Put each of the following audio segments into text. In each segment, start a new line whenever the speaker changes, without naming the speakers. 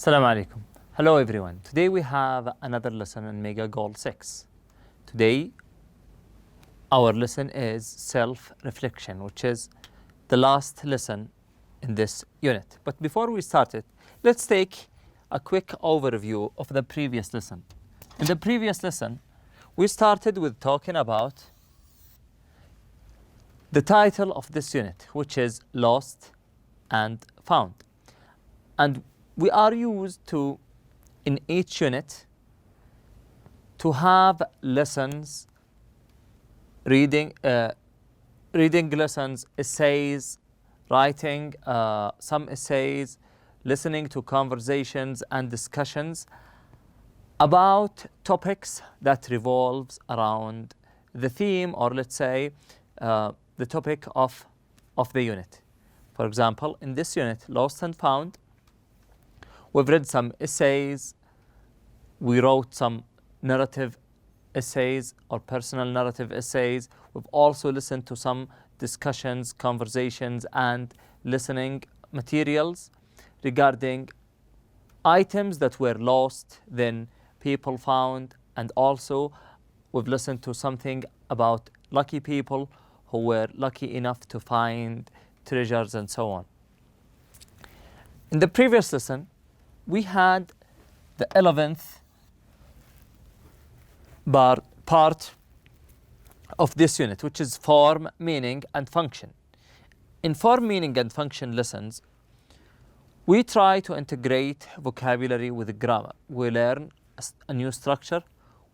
Assalamu alaikum. Hello everyone. Today we have another lesson in Mega Goal 6. Today our lesson is self-reflection, which is the last lesson in this unit. But before we start it, let's take a quick overview of the previous lesson. In the previous lesson, we started with talking about the title of this unit, which is Lost and Found. And we are used to, in each unit, to have lessons, reading lessons, essays, writing some essays, listening to conversations and discussions about topics that revolves around the theme, or let's say the topic of the unit. For example, in this unit, Lost and Found, we've read some essays, we wrote some narrative essays or personal narrative essays. We've also listened to some discussions, conversations, and listening materials regarding items that were lost, then people found, and also we've listened to something about lucky people who were lucky enough to find treasures and so on. In the previous lesson, we had the 11th part of this unit, which is form, meaning, and function. In form, meaning, and function lessons, we try to integrate vocabulary with grammar. We learn a new structure,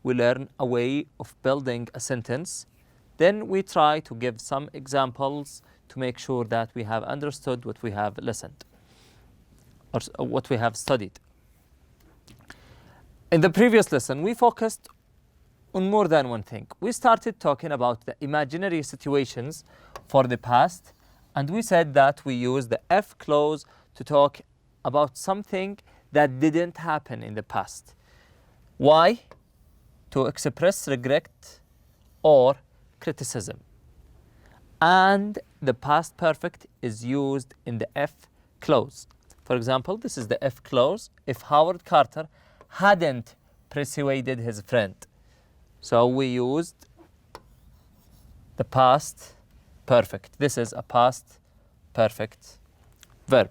we learn a way of building a sentence, then we try to give some examples to make sure that we have understood what we have listened or what we have studied. In the previous lesson, we focused on more than one thing. We started talking about the imaginary situations for the past, and we said that we use the F clause to talk about something that didn't happen in the past. Why? To express regret or criticism. And the past perfect is used in the F clause. For example, this is the F clause. If Howard Carter hadn't persuaded his friend. So we used the past perfect. This is a past perfect verb.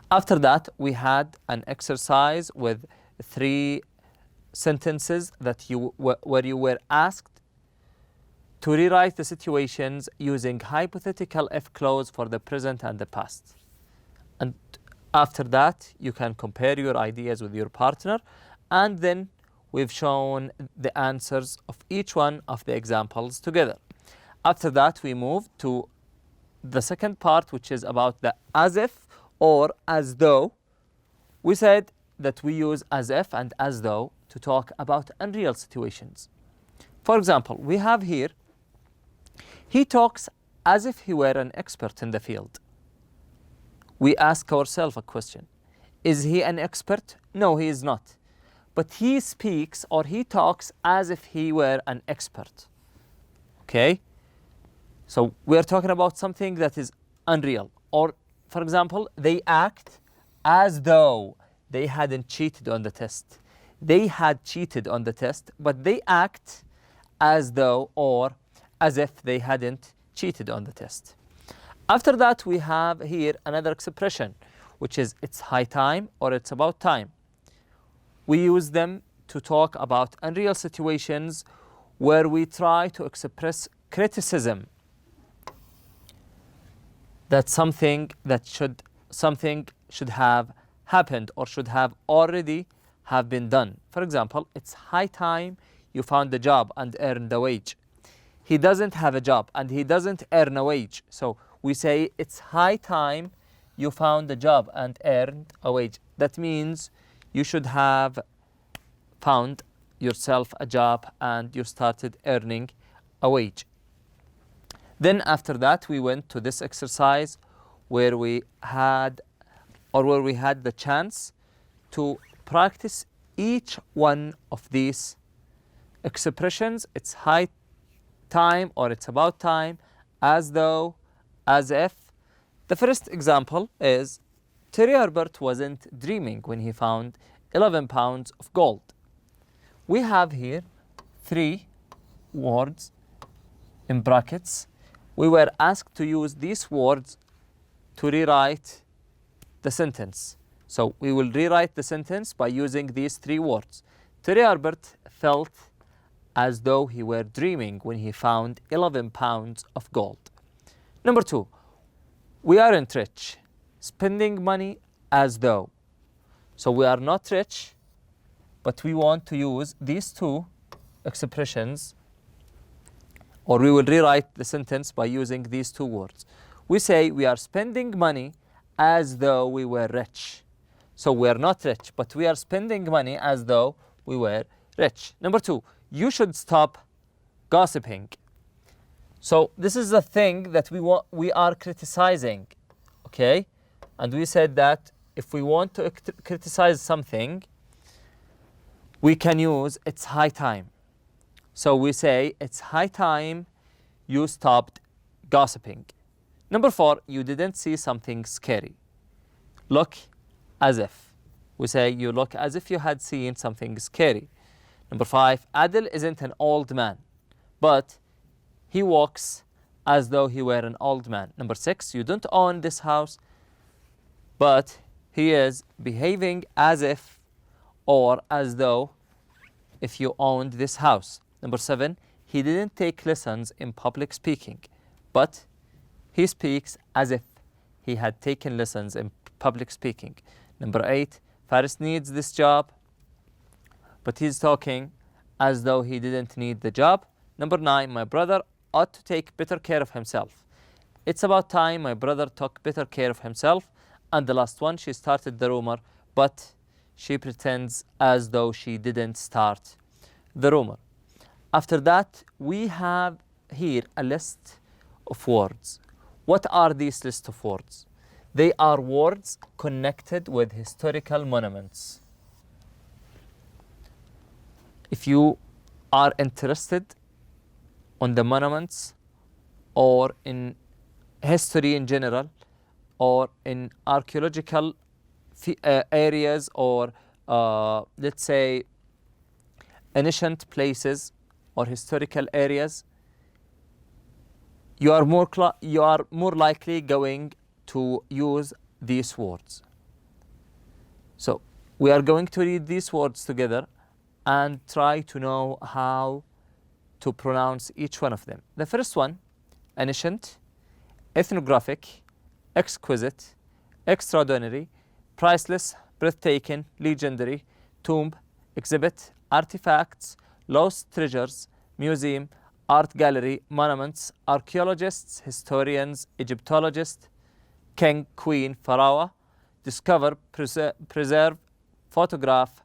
After that, we had an exercise with 3 sentences that where you were asked to rewrite the situations using hypothetical F clause for the present and the past. And after that, you can compare your ideas with your partner, and then we've shown the answers of each one of the examples together. After that, we move to the second part, which is about the as if or as though. We said that we use as if and as though to talk about unreal situations. For example, we have here, he talks as if he were an expert in the field. We ask ourselves a question. Is he an expert? No, he is not. But he speaks or he talks as if he were an expert. Okay? So we're talking about something that is unreal. Or, for example, they act as though they hadn't cheated on the test. They had cheated on the test, but they act as though or as if they hadn't cheated on the test. After that, we have here another expression, which is it's high time or it's about time. We use them to talk about unreal situations where we try to express criticism that something should have happened or should have already have been done. For example, it's high time you found a job and earned a wage. He doesn't have a job and he doesn't earn a wage. So we say it's high time you found a job and earned a wage. That means you should have found yourself a job and you started earning a wage. Then after that, we went to this exercise where we had the chance to practice each one of these expressions. It's high time or it's about time, as though, as if. The first example is Terry Herbert wasn't dreaming when he found 11 pounds of gold. We have here 3 words in brackets. We were asked to use these words to rewrite the sentence. So we will rewrite the sentence by using these 3 words. Terry Herbert felt as though he were dreaming when he found 11 pounds of gold. Number 2, we aren't rich, spending money as though. So we are not rich, but we want to use these 2 expressions, or we will rewrite the sentence by using these 2 words. We say we are spending money as though we were rich. So we are not rich, but we are spending money as though we were rich. Number 2, you should stop gossiping. So this is a thing that we are criticizing, okay? And we said that if we want to criticize something, we can use it's high time. So we say it's high time you stopped gossiping. Number 4, you didn't see something scary. Look as if. We say you look as if you had seen something scary. Number 5, Adil isn't an old man, but he walks as though he were an old man. Number 6, you don't own this house, but he is behaving as if or as though if you owned this house. Number 7, he didn't take lessons in public speaking, but he speaks as if he had taken lessons in public speaking. Number 8, Faris needs this job, but he's talking as though he didn't need the job. Number 9, my brother ought to take better care of himself. It's about time my brother took better care of himself. And the last one, she started the rumor, but she pretends as though she didn't start the rumor. After that, we have here a list of words. What are these list of words? They are words connected with historical monuments. If you are interested on the monuments or in history in general or in archaeological areas or let's say ancient places or historical areas, you are more likely going to use these words. So we are going to read these words together and try to know how to pronounce each one of them. The first one, ancient, ethnographic, exquisite, extraordinary, priceless, breathtaking, legendary, tomb, exhibit, artifacts, lost treasures, museum, art gallery, monuments, archaeologists, historians, Egyptologists, king, queen, pharaoh, discover, preserve, photograph,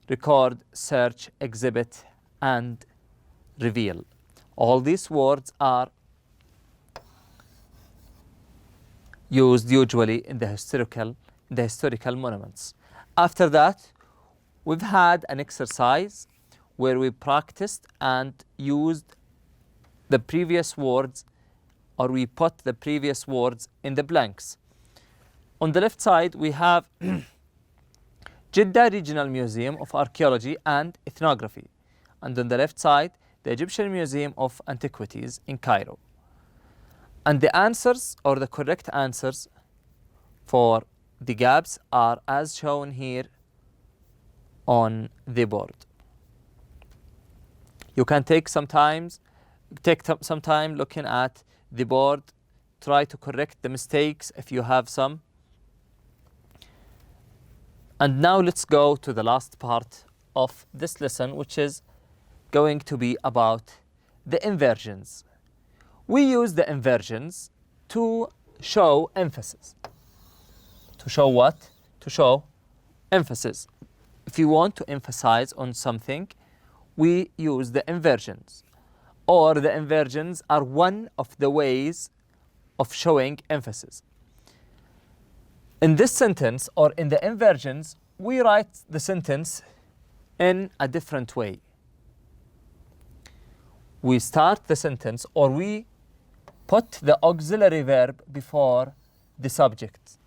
record, search, exhibit, and reveal. All these words are used usually in the historical monuments. After that, we've had an exercise where we practiced and used the previous words, or we put the previous words in the blanks. On the left side, we have Jeddah Regional Museum of Archaeology and Ethnography. And on the left side, the Egyptian Museum of Antiquities in Cairo. And the answers, or the correct answers for the gaps, are as shown here on the board. You can take some time looking at the board, try to correct the mistakes if you have some. And now let's go to the last part of this lesson, which is going to be about the inversions. We use the inversions to show emphasis. To show what? To show emphasis. If you want to emphasize on something, we use the inversions. Or the inversions are one of the ways of showing emphasis. In this sentence, or in the inversions, we write the sentence in a different way. We start the sentence, or we put the auxiliary verb before the subject.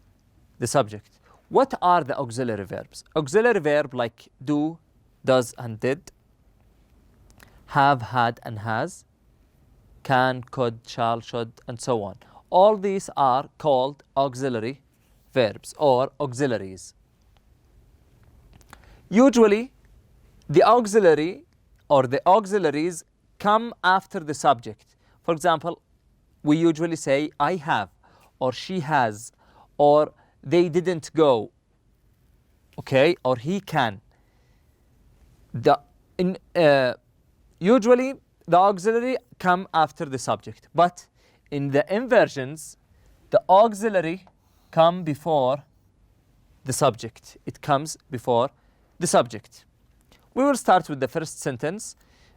the subject. What are the auxiliary verbs? Auxiliary verb like do, does and did, have, had and has, can, could, shall, should and so on. All these are called auxiliary verbs or auxiliaries. Usually the auxiliary or the auxiliaries come after the subject. For example, we usually say I have or she has or they didn't go, okay, or he can. Usually the auxiliary come after the subject, but in the inversions the auxiliary come before the subject. It comes before the subject. We will start with the first sentence.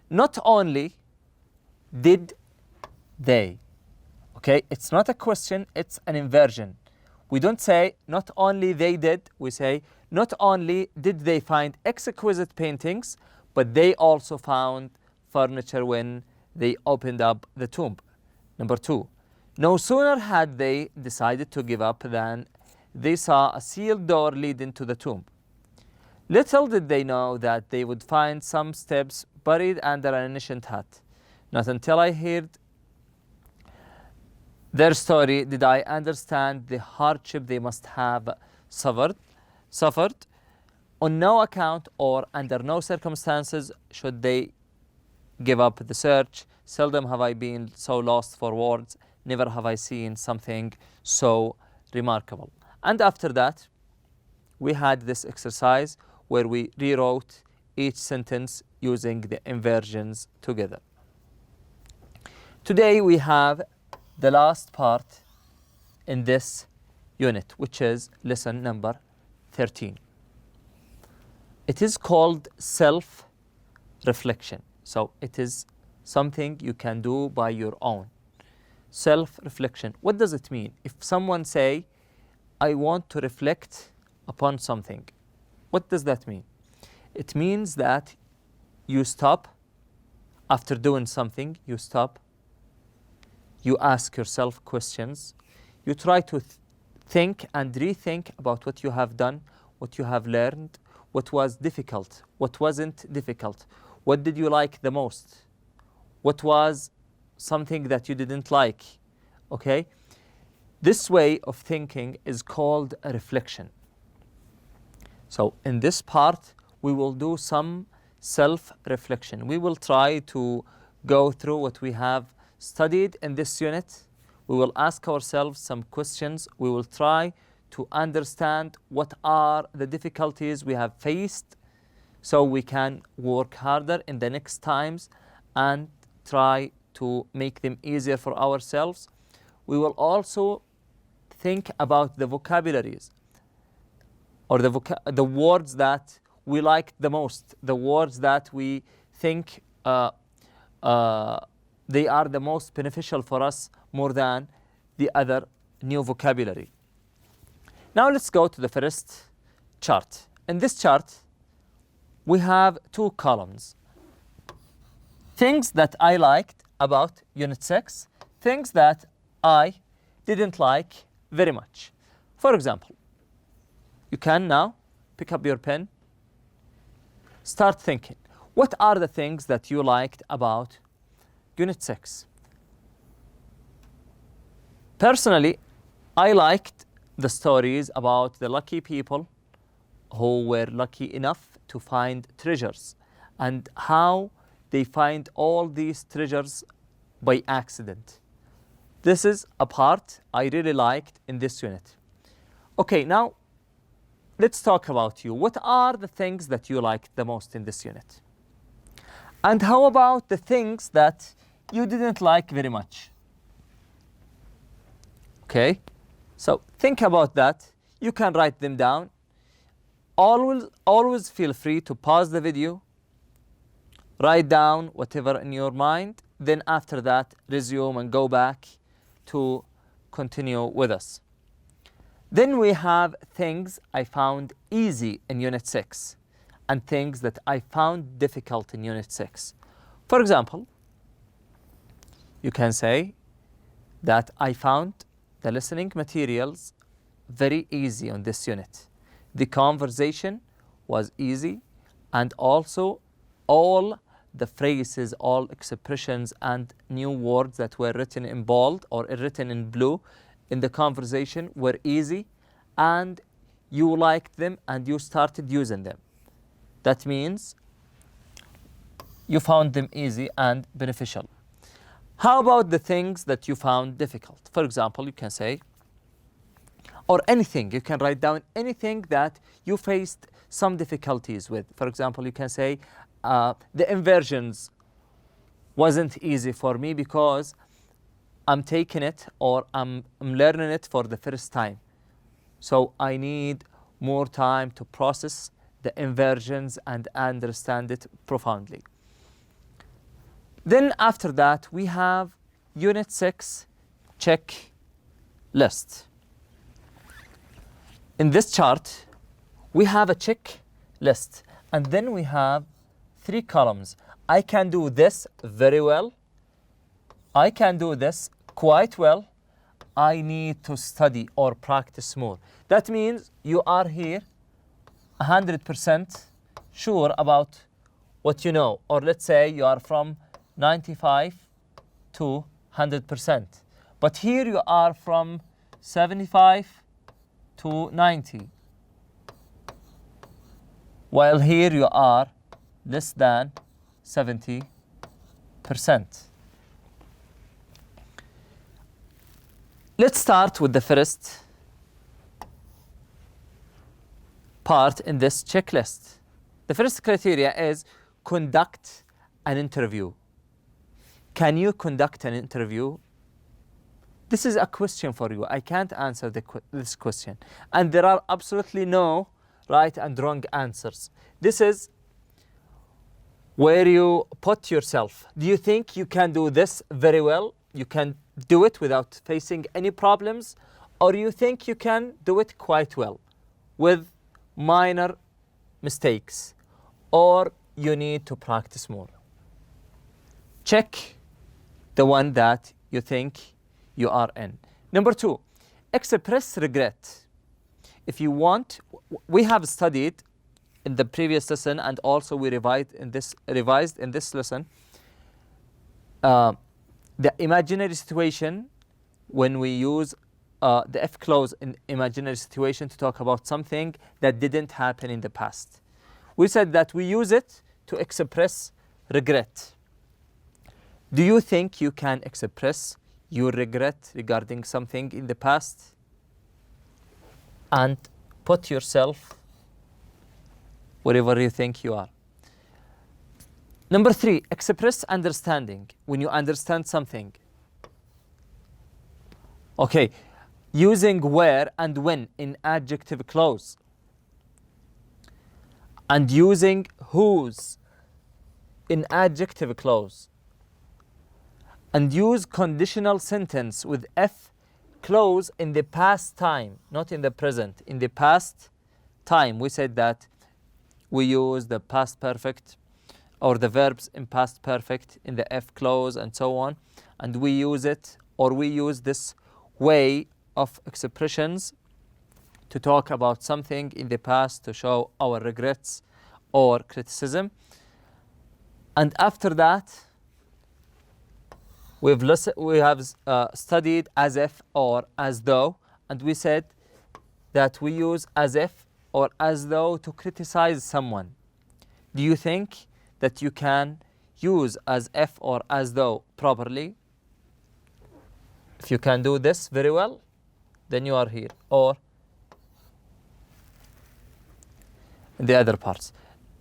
Not only did they, okay, it's not a question, it's an inversion. We don't say not only they did, we say not only did they find exquisite paintings, but they also found furniture when they opened up the tomb. Number 2, no sooner had they decided to give up than they saw a sealed door leading to the tomb. Little did they know that they would find some steps buried under an ancient hut. Not until I heard their story did I understand the hardship they must have suffered. On no account or under no circumstances should they give up the search. Seldom have I been so lost for words. Never have I seen something so remarkable. And after that, we had this exercise where we rewrote each sentence using the inversions together. Today we have the last part in this unit, which is lesson number 13. It is called self-reflection. So it is something you can do by your own. Self-reflection. What does it mean? If someone say, I want to reflect upon something, what does that mean? It means that you stop after doing something, you stop, you ask yourself questions, you try to think and rethink about what you have done, what you have learned, what was difficult, what wasn't difficult, what did you like the most, what was something that you didn't like, okay? This way of thinking is called a reflection. So in this part, we will do some self-reflection. We will try to go through what we have studied in this unit. We will ask ourselves some questions. We will try to understand what are the difficulties we have faced so we can work harder in the next times and try to make them easier for ourselves. We will also think about the vocabularies or the words that we like the most, the words that we think they are the most beneficial for us more than the other new vocabulary. Now let's go to the first chart. In this chart, we have two columns. Things that I liked about Unit 6, things that I didn't like very much. For example, you can now pick up your pen, start thinking. What are the things that you liked about Unit 6? Personally, I liked the stories about the lucky people who were lucky enough to find treasures and how they find all these treasures by accident. This is a part I really liked in this unit. Okay, now let's talk about you. What are the things that you liked the most in this unit? And how about the things that you didn't like very much? Okay, so think about that. You can write them down. Always feel free to pause the video, write down whatever in your mind, then after that resume and go back to continue with us. Then we have things I found easy in Unit 6 and things that I found difficult in Unit 6. For example, you can say that I found the listening materials very easy on this unit. The conversation was easy, and also all the phrases, all expressions and new words that were written in bold or written in blue in the conversation were easy, and you liked them and you started using them. That means you found them easy and beneficial. How about the things that you found difficult? For example, you can say, or anything, you can write down anything that you faced some difficulties with. For example, you can say, the inversions wasn't easy for me because I'm taking it or I'm learning it for the first time. So I need more time to process the inversions and understand it profoundly. Then after that, we have Unit 6 checklist. In this chart, we have a checklist, and then we have 3 columns. I can do this very well. I can do this quite well. I need to study or practice more. That means you are here 100% sure about what you know. Or let's say you are from 95 to 100%. But here you are from 75 to 90. While here you are less than 70%. Let's start with the first part in this checklist. The first criteria is conduct an interview. Can you conduct an interview? This is a question for you. I can't answer this question. And there are absolutely no right and wrong answers. This is where you put yourself. Do you think you can do this very well? You can do it without facing any problems? Or you think you can do it quite well with minor mistakes? Or you need to practice more? Check the one that you think you are in. Number 2, express regret. If you want, we have studied in the previous lesson, and also we revised in this lesson, the imaginary situation, when we use the F clause in imaginary situation to talk about something that didn't happen in the past. We said that we use it to express regret. Do you think you can express your regret regarding something in the past and put yourself wherever you think you are? Number 3, express understanding. When you understand something. Okay, using where and when in adjective clause. And using whose in adjective clause. And use conditional sentence with F clause in the past time, not in the present. In the past time, we said that we use the past perfect or the verbs in past perfect in the F clause and so on. And we use it, or we use this way of expressions to talk about something in the past to show our regrets or criticism. And after that, we have studied as if or as though, and we said that we use as if or as though to criticize someone. Do you think that you can use as if or as though properly? If you can do this very well, then you are here. Or in the other parts.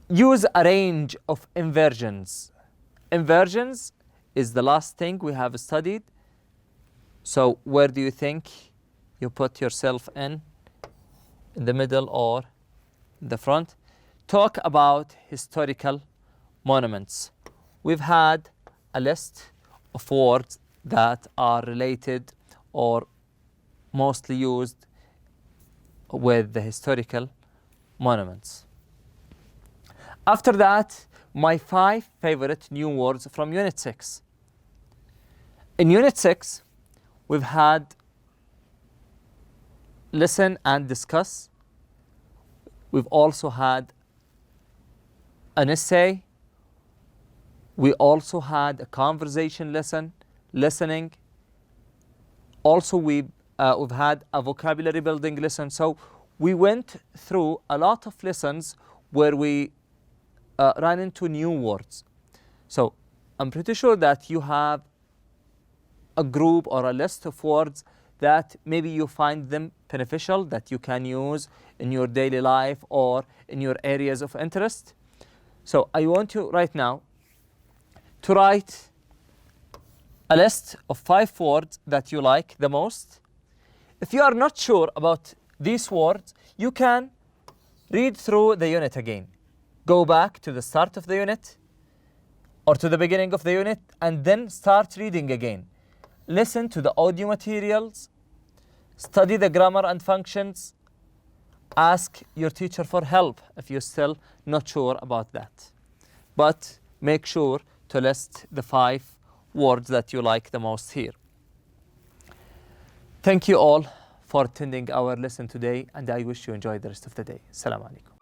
Use a range of inversions. Inversions is the last thing we have studied. So where do you think you put yourself in the middle or in the front? Talk about historical monuments. We've had a list of words that are related or mostly used with the historical monuments. After that, my 5 favorite new words from Unit 6. In Unit 6, we've had listen and discuss. We've also had an essay. We also had a conversation lesson, listening. Also, we've had a vocabulary building lesson. So we went through a lot of lessons where we ran into new words. So I'm pretty sure that you have a group or a list of words that maybe you find them beneficial, that you can use in your daily life or in your areas of interest. So I want you right now to write a list of 5 words that you like the most. If you are not sure about these words, you can read through the unit again. Go back to the start of the unit or to the beginning of the unit and then start reading again. Listen to the audio materials, study the grammar and functions, ask your teacher for help if you're still not sure about that. But make sure to list the 5 words that you like the most here. Thank you all for attending our lesson today, and I wish you enjoy the rest of the day. Assalamu alaikum.